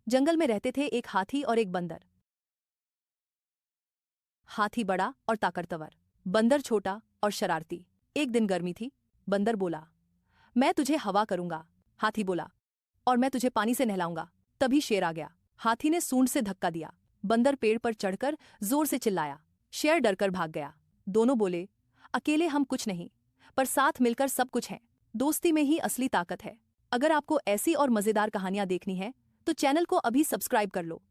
जंगल में रहते थे एक हाथी और एक बंदर। हाथी बड़ा और ताकतवर, बंदर छोटा और शरारती। एक दिन गर्मी थी। बंदर बोला, मैं तुझे हवा करूंगा। हाथी बोला, और मैं तुझे पानी से नहलाऊंगा। तभी शेर आ गया। हाथी ने सूंड से धक्का दिया। बंदर पेड़ पर चढ़कर जोर से चिल्लाया। शेर डरकर भाग गया। दोनों बोले, अकेले हम कुछ नहीं, पर साथ मिलकर सब कुछ है। दोस्ती में ही असली ताकत है। अगर आपको ऐसी और मजेदार कहानियां देखनी है तो चैनल को अभी सब्सक्राइब कर लो।